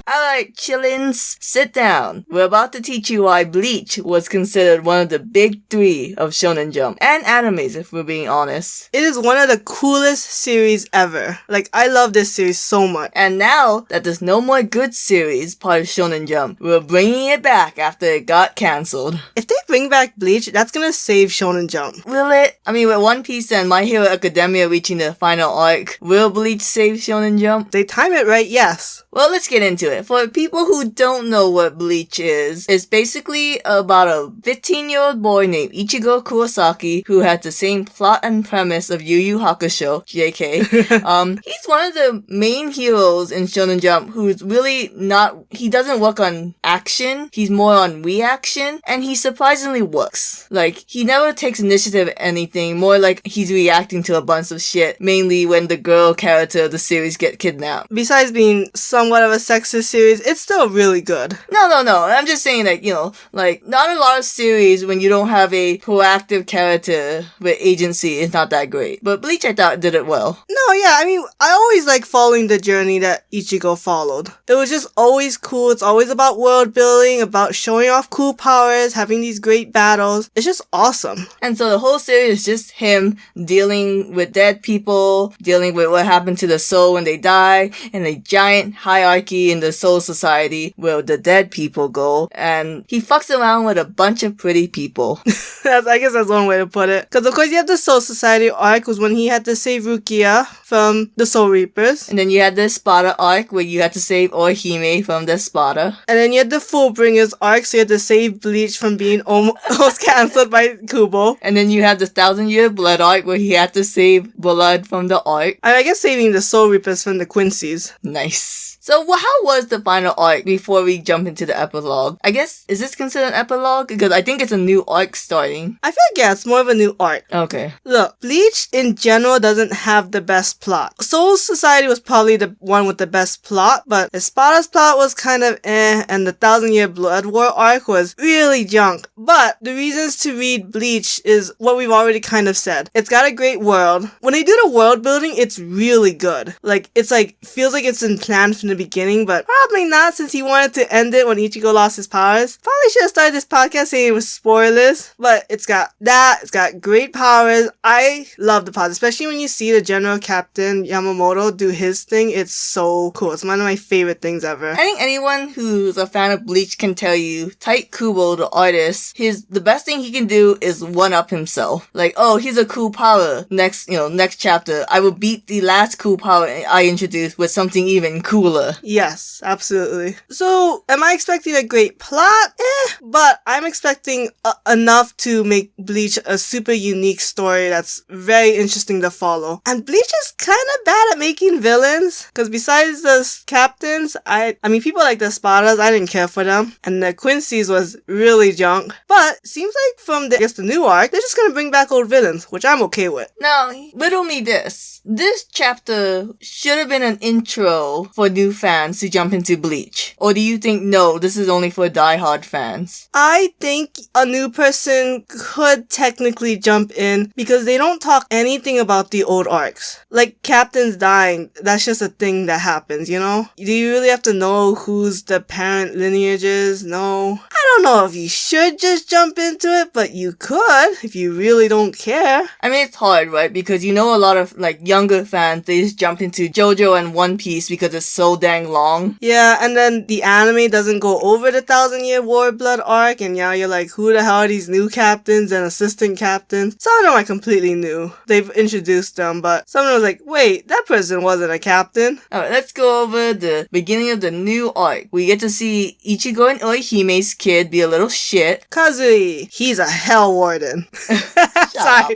Alright, chillins, sit down. We're about to teach you why Bleach was considered one of the big three of Shonen Jump, and animes if we're being honest. It is one of the coolest series ever. Like, I love this series so much. And now that there's no more good series part of Shonen Jump, we're bringing it back after it got cancelled. If they bring back Bleach, that's gonna save Shonen Jump. Will it? I mean, with One Piece and My Hero Academia reaching the final arc, will Bleach save Shonen Jump? They time it right, yes. Well, let's get into it. For people who don't know what Bleach is, it's basically about a 15-year-old boy named Ichigo Kurosaki who had the same plot and premise of Yu Yu Hakusho, JK. He's one of the main heroes in Shonen Jump who's really he doesn't work on action, he's more on reaction, and he surprisingly works. Like, he never takes initiative or anything, more like he's reacting to a bunch of shit, mainly when the girl character of the series get kidnapped. Besides being somewhat of a sexist series, it's still really good. No. I'm just saying that, not a lot of series when you don't have a proactive character with agency is not that great. But Bleach, I thought, did it well. No, yeah, I mean, I always like following the journey that Ichigo followed. It was just always cool. It's always about world building, about showing off cool powers, having these great battles. It's just awesome. And so the whole series is just him dealing with dead people, dealing with what happened to the soul when they die, and a giant hierarchy in the soul society where the dead people go, and he fucks around with a bunch of pretty people. I guess that's one way to put it. Because of course you have the Soul Society arc was when he had to save Rukia from the Soul Reapers. And then you had the Spada arc where you had to save Orihime from the Spada. And then you had the Fullbringers arc, so you had to save Bleach from being almost cancelled by Kubo. And then you had the 1,000-Year Blood arc where he had to save Blood from the arc. I guess saving the Soul Reapers from the Quincy's. Nice. So how was the final arc before we jump into the epilogue? I guess, is this considered an epilogue? Because I think it's a new arc starting. I feel like, yeah, it's more of a new arc. Okay. Look, Bleach in general doesn't have the best plot. Soul Society was probably the one with the best plot, but Espada's plot was kind of and the 1,000-Year Blood War arc was really junk. But the reasons to read Bleach is what we've already kind of said. It's got a great world. When they do the world building, it's really good. Feels like it's been planned from the beginning, but probably not since he wanted to end it when Ichigo lost his powers. Probably should have started this podcast saying it was spoilers, but it's got great powers. I love the powers, especially when you see the General Captain Yamamoto do his thing. It's so cool. It's one of my favorite things ever. I think anyone who's a fan of Bleach can tell you, Tite Kubo, the artist, the best thing he can do is one-up himself. Like, oh, here's a cool power. Next chapter, I will beat the last cool power I introduced with something even cooler. Yes, absolutely. So, am I expecting a great plot? But I'm expecting enough to make Bleach a super unique story that's very interesting to follow. And Bleach is kind of bad at making villains, because besides the captains, I mean, people like the Spadas, I didn't care for them, and the Quincy's was really junk. But seems like from the new arc, they're just gonna bring back old villains, which I'm okay with. Now, riddle me this. This chapter should have been an intro for new fans to jump into Bleach. Or do you think, no, this is only for diehard fans? I think a new person could technically jump in because they don't talk anything about the old arcs. Like, captains dying, that's just a thing that happens, you know? Do you really have to know who's the parent lineages? No. I don't know if you should just jump into it, but you could if you really don't care. I mean, it's hard, right? Because a lot of, younger fans, they just jump into JoJo and One Piece because it's so dang long. Yeah, and then the anime doesn't go over the 1,000-Year War Blood arc, and now you're like, who the hell are these new captains and assistant captains? Some of them are completely new. They've introduced them, but some of them was like, wait, that person wasn't a captain. Alright, let's go over the beginning of the new arc. We get to see Ichigo and Orihime's kid be a little shit. Kazui, he's a hell warden. Sorry.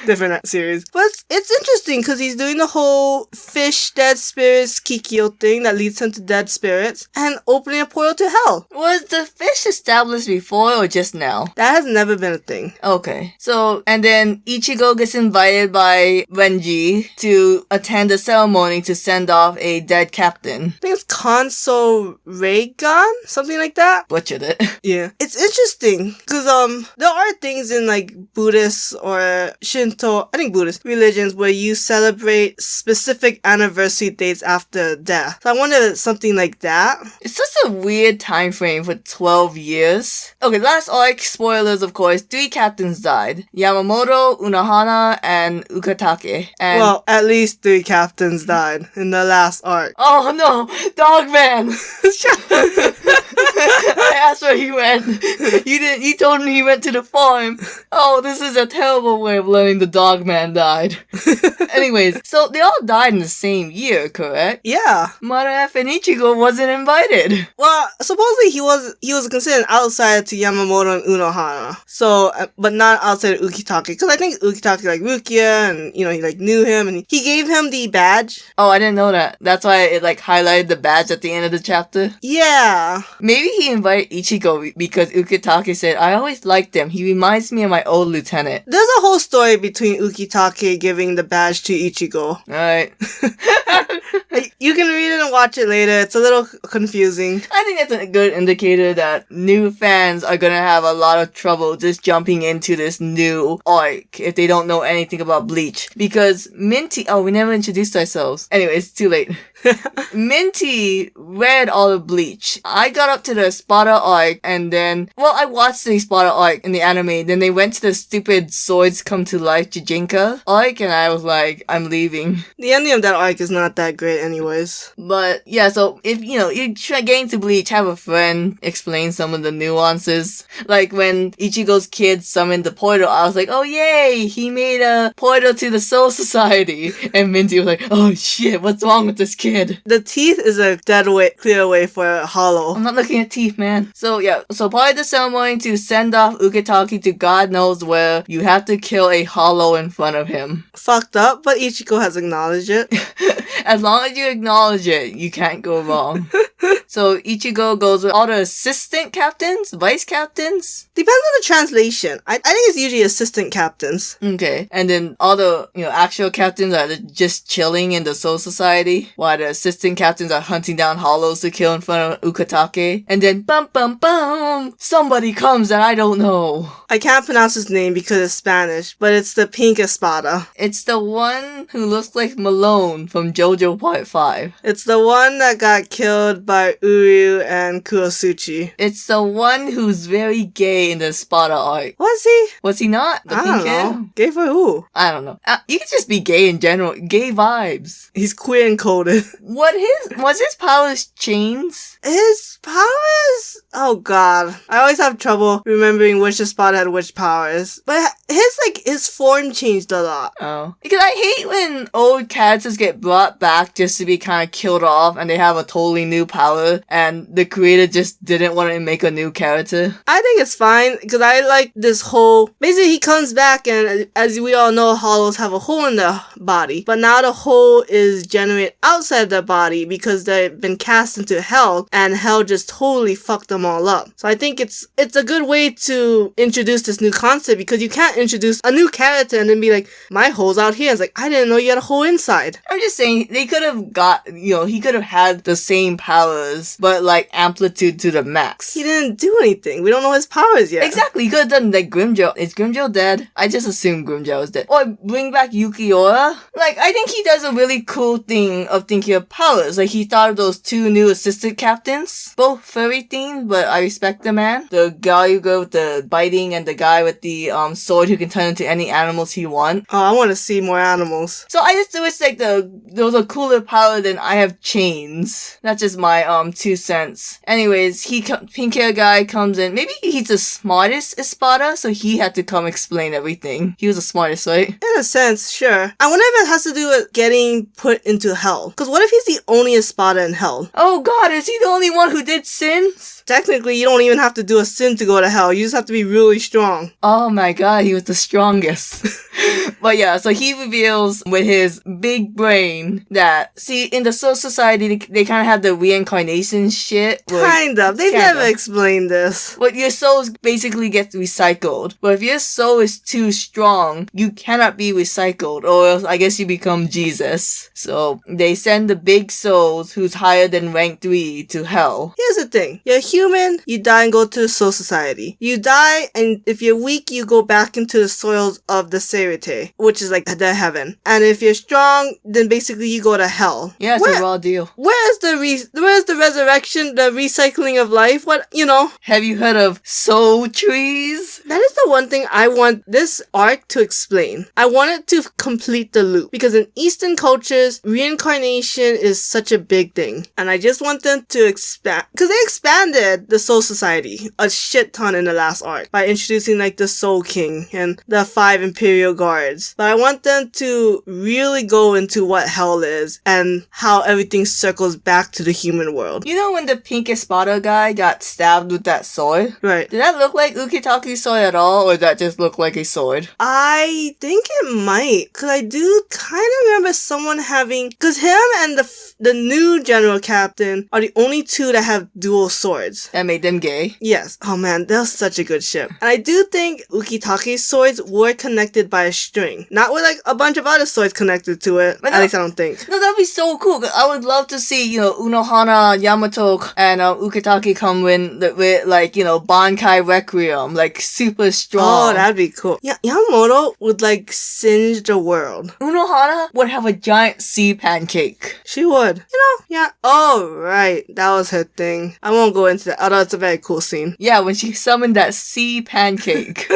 Different series. But it's interesting because he's doing the whole fish dead spirits, Yukio thing that leads him to dead spirits, and opening a portal to hell. Was the fish established before or just now? That has never been a thing. Okay. So, and then Ichigo gets invited by Renji to attend a ceremony to send off a dead captain. I think it's Kanso Reigan? Something like that? Butchered it. Yeah. It's interesting, because there are things in like Buddhist or Shinto, I think Buddhist religions where you celebrate specific anniversary dates after death. So I wonder if it's something like that. It's such a weird time frame for 12 years. Okay, last arc, spoilers of course, 3 captains died. Yamamoto, Unohana, and Ukitake. And Well, at least 3 captains died in the last arc. oh no, Dogman! I asked where he went. You told me he went to the farm. Oh, this is a terrible way of learning the Dogman died. Anyways, so they all died in the same year, correct? Yeah. Madara and Ichigo wasn't invited. Well, supposedly he was considered an outsider to Yamamoto and Unohana. So, but not outside of Ukitake. Because I think Ukitake like Rukia and, he like knew him and he gave him the badge. Oh, I didn't know that. That's why it like highlighted the badge at the end of the chapter. Yeah. Maybe he invited Ichigo because Ukitake said, I always liked him. He reminds me of my old lieutenant. There's a whole story between Ukitake giving the badge to Ichigo. Alright. You can read it and watch it later. It's a little confusing. I think that's a good indicator that new fans are gonna have a lot of trouble just jumping into this new arc if they don't know anything about Bleach. Because Minty... Oh, we never introduced ourselves. Anyway, it's too late. Minty read all of Bleach. I got up to the Sparta arc and then... Well, I watched the Sparta arc in the anime. Then they went to the stupid Swords Come to Life Jijinka arc and I was like, I'm leaving. The ending of that arc is not that great anyways. But yeah, so if you try getting to Bleach, have a friend explain some of the nuances. Like when Ichigo's kid summoned the portal, I was like, oh yay, he made a portal to the Soul Society. And Minty was like, oh shit, what's wrong with this kid? The teeth is a clear way for a hollow. I'm not looking at teeth, man. So yeah, so part of the ceremony to send off Ukitake to God knows where, you have to kill a hollow in front of him. Fucked up, but Ichigo has acknowledged it. As long as you acknowledge it, you can't go wrong. So Ichigo goes with all the assistant captains, vice captains. Depends on the translation. I think it's usually assistant captains. Okay, and then all the actual captains are just chilling in the Soul Society, while the assistant captains are hunting down hollows to kill in front of Ukitake. And then bum bum bum, somebody comes that I don't know. I can't pronounce his name because it's Spanish, but it's the pink espada. It's the one who looks like Malone from JoJo Part 5. It's the one that got killed by Uryu and Kurosuchi. It's the one who's very gay in the Sparta arc. Was he? Was he not? The I pink don't hair? know. Gay for who? I don't know. You could just be gay in general. Gay vibes. He's queer encoded. Was his powers chains? His powers? Oh god. I always have trouble remembering which Espada had which powers. But his form changed a lot. Oh. Because I hate when old characters get brought back just to be kind of killed off and they have a totally new power and the creator just didn't want to make a new character. I think it's fine because I like this whole... Basically he comes back and as we all know, hollows have a hole in their body. But now the hole is generated outside their body because they've been cast into hell and hell just totally fucked them all up. So I think it's a good way to introduce this new concept because you can't introduce a new character and then be like, my hole's out here. It's like, I didn't know you had a hole inside. I'm just saying, they could have got, he could have had the same powers, but like amplitude to the max. He didn't do anything. We don't know his powers yet. Exactly, he could have done like Grimmjow. Is Grimmjow dead? I just assumed Grimmjow is dead. Or bring back Yukiora. Like, I think he does a really cool thing of thinking of powers. Like, he thought of those 2 new assistant captains. Both furry themed, but I respect the man. The guy who go with the biting and the guy with the sword who can turn into any animals he wants. Oh, I want to see more animals. So I just wish like those are cooler power than I have chains. That's just my 2 cents. Anyways, pink hair guy comes in. Maybe he's the smartest Espada, so he had to come explain everything. He was the smartest, right? In a sense, sure. I wonder if it has to do with getting put into hell. Because what if he's the only Espada in hell? Oh god, is he the only one who did sins? technically, you don't even have to do a sin to go to hell. You just have to be really strong. Oh my god, he was the strongest. But yeah, so he reveals with his big brain that, see, in the Soul Society, they kind of have the reincarnation shit. Kind of. They never explained this. But your soul basically gets recycled. But if your soul is too strong, you cannot be recycled, or else I guess you become Jesus. So they send the big souls who's higher than rank 3 to hell. Here's the thing. You're human, you die and go to the Soul Society. You die, and if you're weak, you go back into the soils of the Serite, which is like the heaven. And if you're strong, then basically you go to hell. Yeah, it's a raw deal. Where's the resurrection, the recycling of life? What, you know? Have you heard of soul trees? That is the one thing I want this arc to explain. I want it to complete the loop. Because in Eastern cultures, reincarnation is such a big thing. And I just want them to expand. Because they expanded the Soul Society a shit ton in the last arc. By introducing like the Soul King and the 5 Imperial Guards. But I want them to really go into what hell is. And how everything circles back to the human world. You know when the pink espada guy got stabbed with that sword? Right. Did that look like Ukitaki's sword at all, or did that just look like a sword? I think it might, because I do kind of remember someone having, because him and the new general captain are the only two that have dual swords. That made them gay? Yes. Oh man, that was such a good ship. And I do think Ukitaki's swords were connected by a string. Not with like a bunch of other swords connected to it. At least I don't think. No, that'd be so cool. I would love to see, Unohana, Yamato, and Ukitaki come with like, Bankai Requiem, like super strong. Oh, that'd be cool. Yeah, Yamamoto would like singe the world. Unohana would have a giant sea pancake. She would. Yeah. Oh, right. That was her thing. I won't go into that, although it's a very cool scene. Yeah, when she summoned that sea pancake.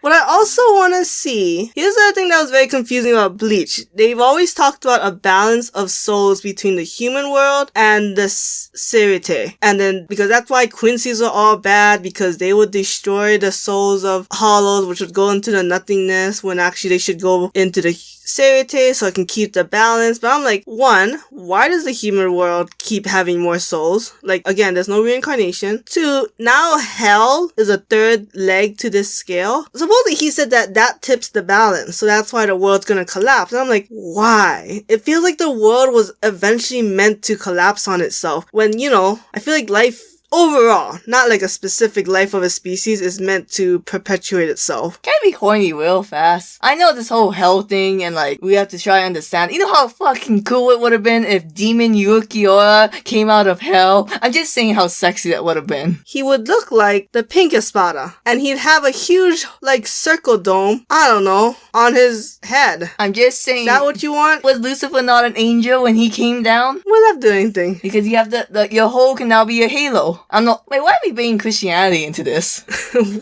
What I also want to see, here's the other thing that was very confusing about Bleach. They've always talked about a balance of souls between the human world and the Serite. And then, because that's why Quincy's are all bad, because they would destroy the souls of Hollows, which would go into the nothingness, when actually they should go into the Serite so it can keep the balance. But I'm like, one, why does the human world keep having more souls? Like, again, there's no reincarnation. Two, now hell is a third leg to this scale. Supposedly he said that tips the balance, so that's why the world's gonna collapse. And I'm like, why? It feels like the world was eventually meant to collapse on itself. When, I feel like life overall, not like a specific life of a species, is meant to perpetuate itself. Can't be horny real fast. I know this whole hell thing, and like, we have to try to understand. You know how fucking cool it would have been if Demon Yukiora came out of hell? I'm just saying how sexy that would have been. He would look like the pink espada, and he'd have a huge, like, circle dome, I don't know, on his head. I'm just saying. Is that what you want? Was Lucifer not an angel when he came down? What does that do anything? Because you have your hole can now be a halo. Wait, why are we bringing Christianity into this?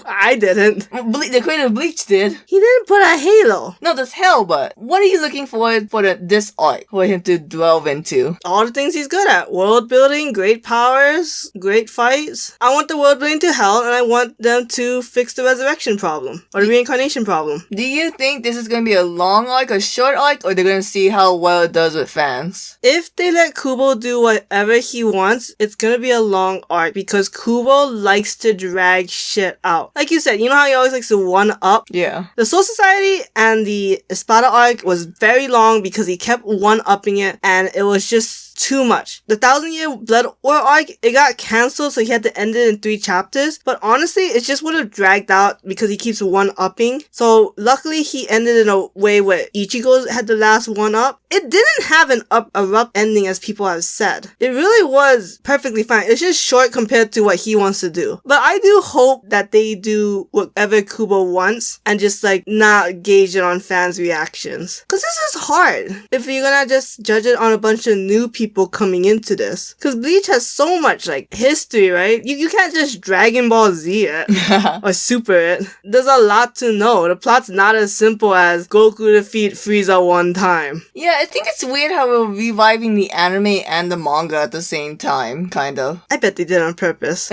I didn't. The creator of Bleach did. He didn't put a halo. No, that's hell, but what are you looking for this arc for him to delve into? All the things he's good at. World building, great powers, great fights. I want the world building to hell, and I want them to fix the resurrection problem. Or the reincarnation problem. Do you think this is going to be a long arc, a short arc, or they're going to see how well it does with fans? If they let Kubo do whatever he wants, it's going to be a long arc. Because Kubo likes to drag shit out. Like you said, you know how he always likes to one-up? Yeah. The Soul Society and the Espada arc was very long because he kept one-upping it, and it was just too much. The 1,000-Year Blood War arc, it got cancelled, so he had to end it in 3 chapters. But honestly, it just would have dragged out because he keeps one-upping. So luckily, he ended in a way where Ichigo had the last one-up. It didn't have an abrupt ending, as people have said. It really was perfectly fine. It's just short compared to what he wants to do. But I do hope that they do whatever Kubo wants and just like not gauge it on fans' reactions. Because this is hard if you're gonna just judge it on a bunch of new people coming into this. Because Bleach has so much like history, right? You can't just Dragon Ball Z it or Super it. There's a lot to know. The plot's not as simple as Goku defeat Frieza one time. Yeah, I think it's weird how we're reviving the anime and the manga at the same time, kind of. I bet they did on purpose.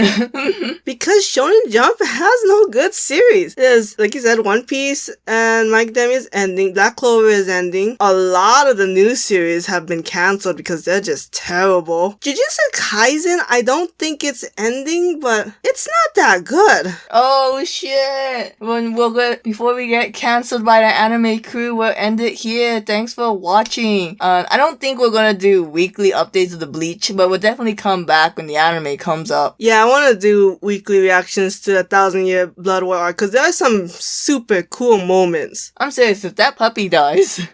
Because Shonen Jump has no good series. There's, like you said, One Piece and My Academia is ending. Black Clover is ending. A lot of the new series have been cancelled because they're just terrible. Jujutsu Kaisen, I don't think it's ending, but it's not that good. Oh shit! Before we get cancelled by the anime crew, we'll end it here. Thanks for watching. I don't think we're gonna do weekly updates of the Bleach, but we'll definitely come back when the anime comes up. Yeah, I want to do weekly reactions to the 1,000-Year Blood War arc because there are some super cool moments. I'm serious, if that puppy dies,